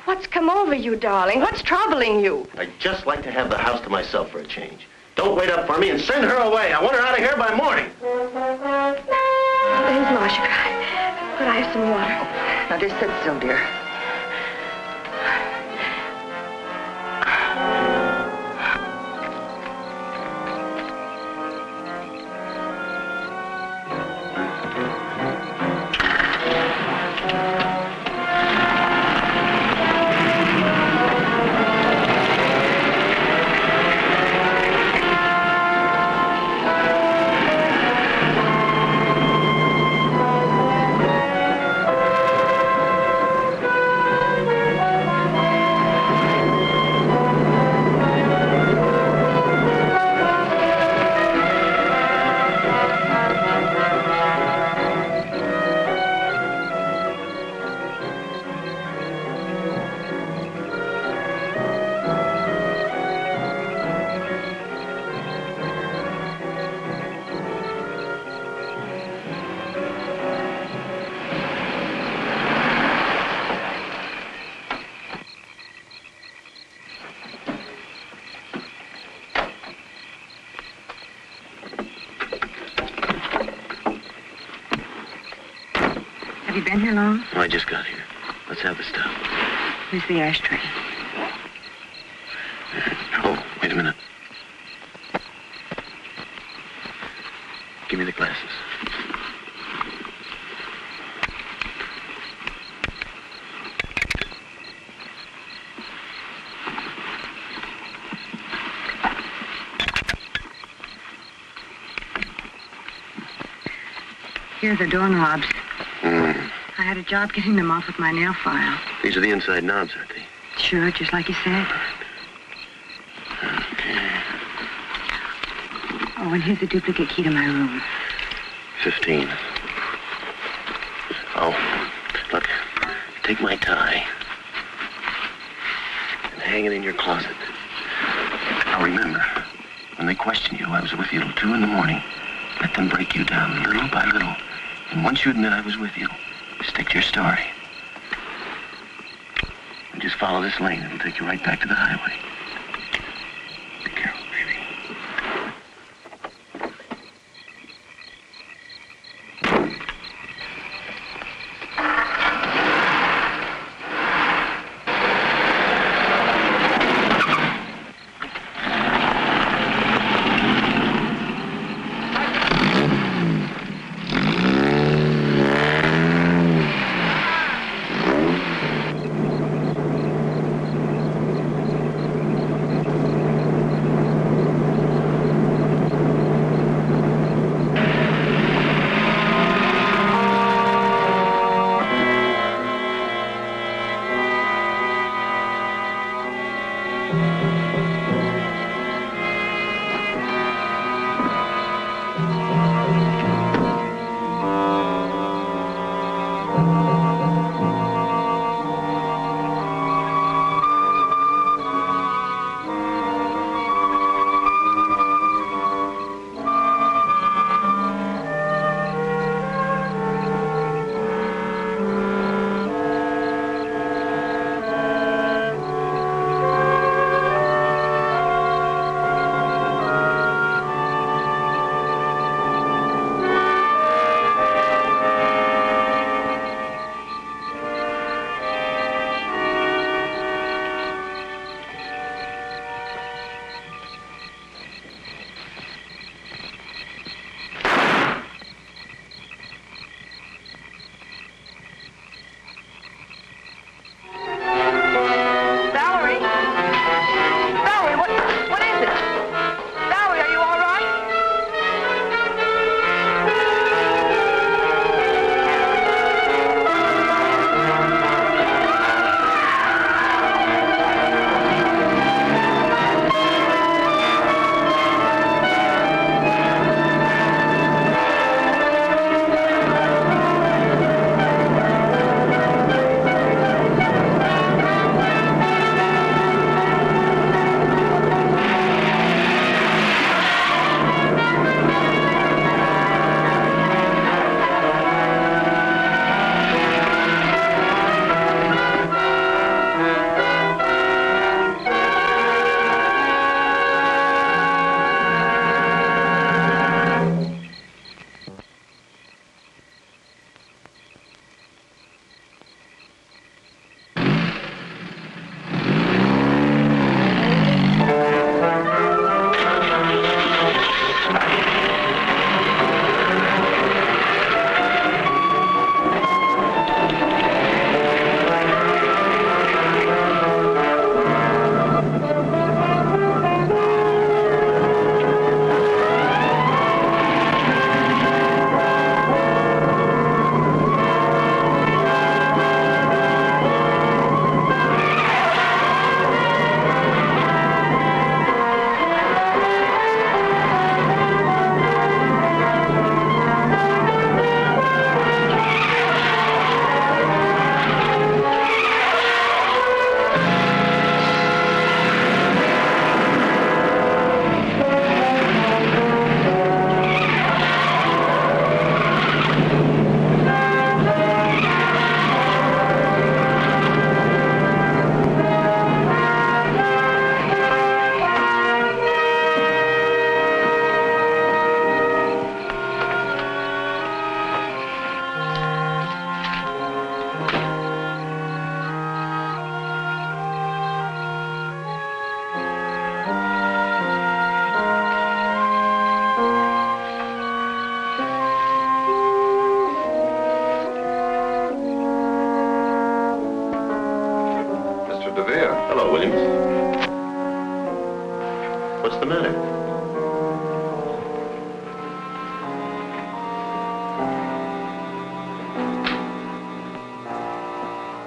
What's come over you, darling? What's troubling you? I'd just like to have the house to myself for a change. Don't wait up for me and send her away. I want her out of here by morning. There's Marcia. Could I have some water? Now, just sit still, dear. Have you been here long? Oh, I just got here. Let's have the stuff. Here's the ashtray. Oh, wait a minute. Give me the glasses. Here are the doorknobs. Hmm. I had a job getting them off with my nail file. These are the inside knobs, aren't they? Sure, just like you said. Okay. Oh, and here's a duplicate key to my room. 15. Oh, look, take my tie and hang it in your closet. Now remember, when they question you, I was with you till 2 in the morning. Let them break you down little by little. And once you admit I was with you, stick to your story. And just follow this lane. It'll take you right back to the highway. Be careful, baby.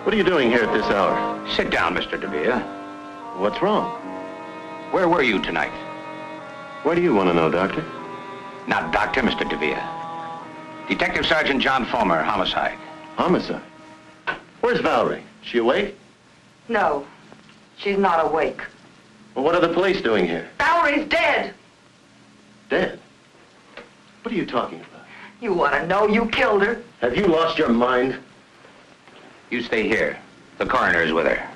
What are you doing here at this hour? Sit down, Mr. Devere. What's wrong? Where were you tonight? Why do you want to know, Doctor? Not Doctor, Mr. Devere. Detective Sergeant John Fulmer, homicide. Homicide? Where's Valerie? She awake? No, she's not awake. Well, what are the police doing here? Valerie's dead. Dead? What are you talking about? You want to know? You killed her. Have you lost your mind? You stay here. The coroner's with her.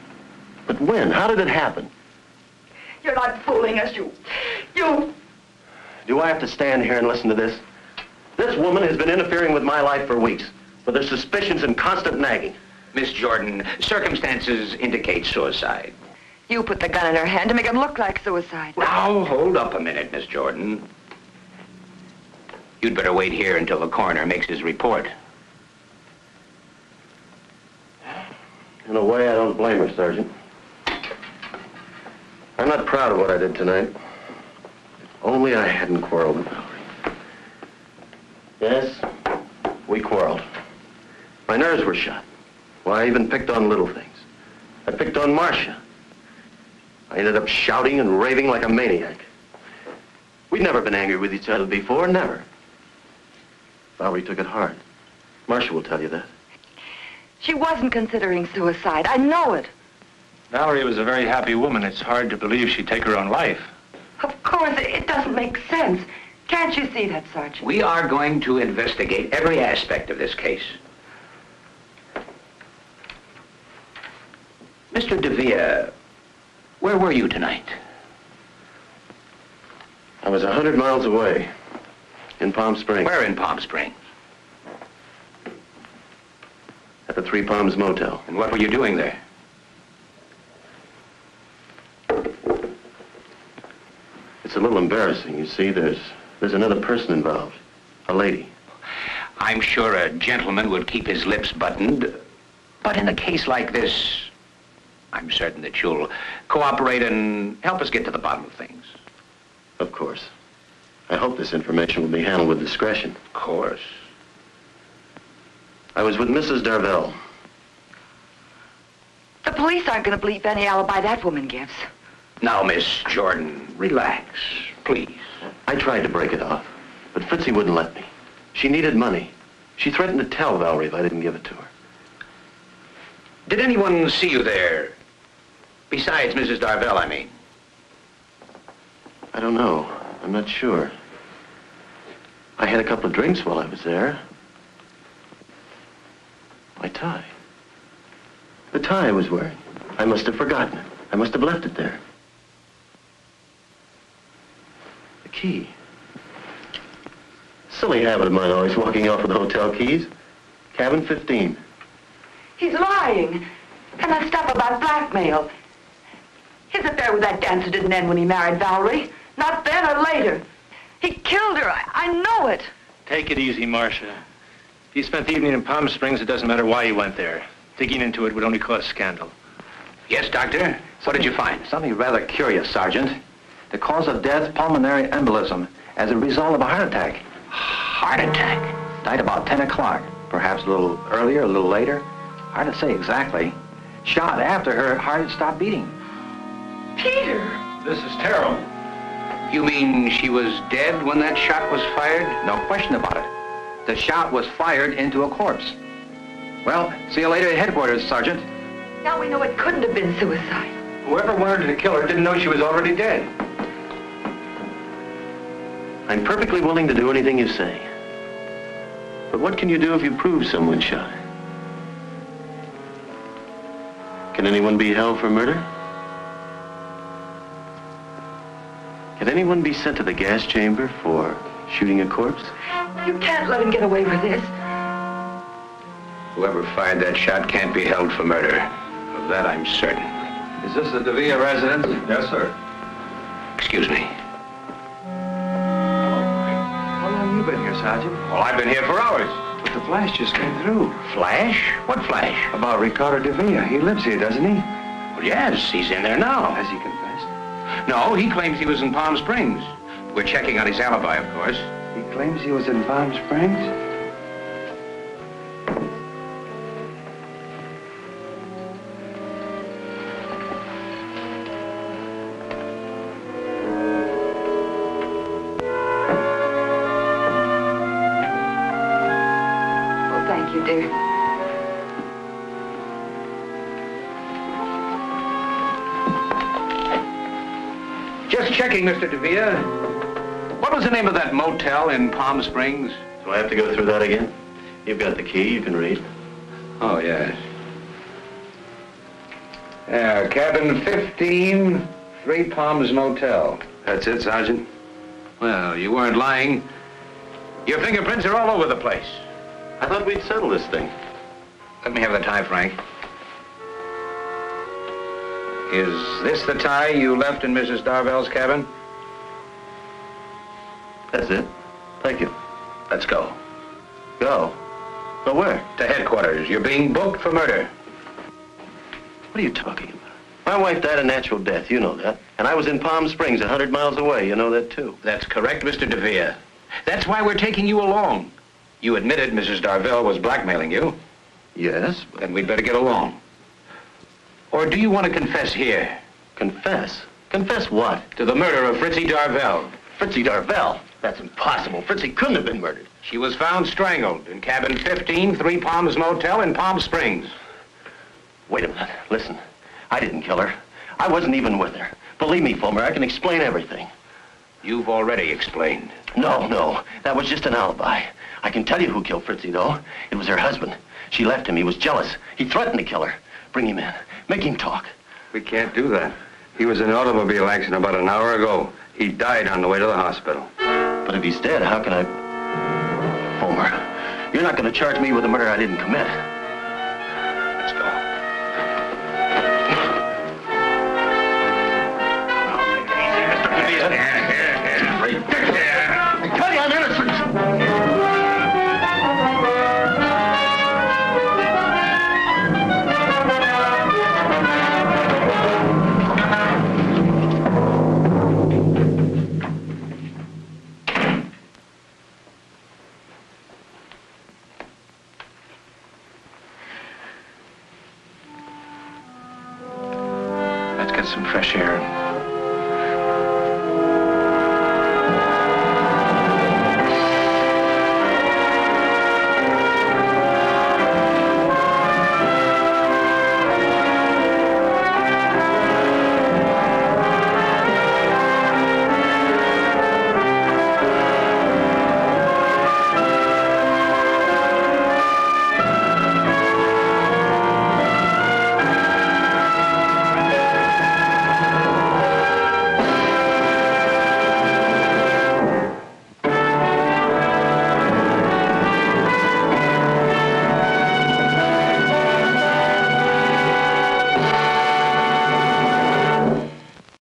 But when? How did it happen? You're not fooling us, you... Do I have to stand here and listen to this? This woman has been interfering with my life for weeks, with her suspicions and constant nagging. Miss Jordan, circumstances indicate suicide. You put the gun in her hand to make it look like suicide. Now, hold up a minute, Miss Jordan. You'd better wait here until the coroner makes his report. In a way, I don't blame her, Sergeant. I'm not proud of what I did tonight. If only I hadn't quarreled with Valerie. Yes, we quarreled. My nerves were shot. Well, I even picked on little things. I picked on Marcia. I ended up shouting and raving like a maniac. We'd never been angry with each other before, never. Valerie took it hard. Marcia will tell you that. She wasn't considering suicide. I know it. Valerie was a very happy woman. It's hard to believe she'd take her own life. Of course, it doesn't make sense. Can't you see that, Sergeant? We are going to investigate every aspect of this case. Mr. Devere, where were you tonight? I was 100 miles away, in Palm Springs. Where in Palm Springs? At the Three Palms Motel. And what were you doing there? It's a little embarrassing. You see, there's another person involved. A lady. I'm sure a gentleman would keep his lips buttoned. But in a case like this, I'm certain that you'll cooperate and help us get to the bottom of things. Of course. I hope this information will be handled with discretion. Of course. I was with Mrs. Darvell. The police aren't going to believe any alibi that woman gives. Now, Miss Jordan, relax, please. I tried to break it off, but Fritzie wouldn't let me. She needed money. She threatened to tell Valerie if I didn't give it to her. Did anyone see you there? Besides Mrs. Darvell, I mean. I don't know. I'm not sure. I had a couple of drinks while I was there. My tie. The tie I was wearing. I must have forgotten it. I must have left it there. The key. Silly habit of mine, always walking off with the hotel keys. Cabin 15. He's lying. And that stuff about blackmail. His affair with that dancer didn't end when he married Valerie. Not then or later. He killed her. I know it. Take it easy, Marcia. If you spent the evening in Palm Springs, it doesn't matter why you went there. Digging into it would only cause scandal. Yes, Doctor? What did you find? Something rather curious, Sergeant. The cause of death, pulmonary embolism, as a result of a heart attack. Heart attack? Died about 10 o'clock. Perhaps a little earlier, a little later. Hard to say exactly. Shot after her heart had stopped beating. Peter! This is terrible. You mean she was dead when that shot was fired? No question about it. The shot was fired into a corpse. Well, see you later at headquarters, Sergeant. Now we know it couldn't have been suicide. Whoever wanted to kill her didn't know she was already dead. I'm perfectly willing to do anything you say. But what can you do if you prove someone shot her? Can anyone be held for murder? Can anyone be sent to the gas chamber for shooting a corpse? You can't let him get away with this. Whoever fired that shot can't be held for murder. Of that I'm certain. Is this the Devere residence? Yes, sir. Excuse me. How long have you been here, Sergeant? Well, I've been here for hours. But the flash just came through. Flash? What flash? About Ricardo Devere. He lives here, doesn't he? Well, yes, he's in there now. Has he confessed? No, he claims he was in Palm Springs. We're checking on his alibi, of course. He claims he was in Palm Springs? Thank you, dear. Just checking, Mr. Devere. What was the name of that motel in Palm Springs? Do I have to go through that again? You've got the key, you can read. Oh, yes. Yeah, cabin 15, Three Palms Motel. That's it, Sergeant. Well, you weren't lying. Your fingerprints are all over the place. I thought we'd settle this thing. Let me have the tie, Frank. Is this the tie you left in Mrs. Darvell's cabin? That's it. Thank you. Let's go. Go? Go where? To headquarters. You're being booked for murder. What are you talking about? My wife died a natural death, you know that. And I was in Palm Springs, 100 miles away, you know that too. That's correct, Mr. Devere. That's why we're taking you along. You admitted Mrs. Darvell was blackmailing you. Yes. Then we'd better get along. Or do you want to confess here? Confess? Confess what? To the murder of Fritzie Darvell. Fritzie Darvell? That's impossible. Fritzie couldn't have been murdered. She was found strangled in cabin 15, Three Palms Motel in Palm Springs. Wait a minute. Listen. I didn't kill her. I wasn't even with her. Believe me, Fulmer, I can explain everything. You've already explained. No. That was just an alibi. I can tell you who killed Fritzie, though. It was her husband. She left him. He was jealous. He threatened to kill her. Bring him in. Make him talk. We can't do that. He was in an automobile accident about an hour ago. He died on the way to the hospital. But if he's dead, how can I... Fulmer, you're not going to charge me with a murder I didn't commit. Let's go. I tell you I'm innocent! Let's get some fresh air.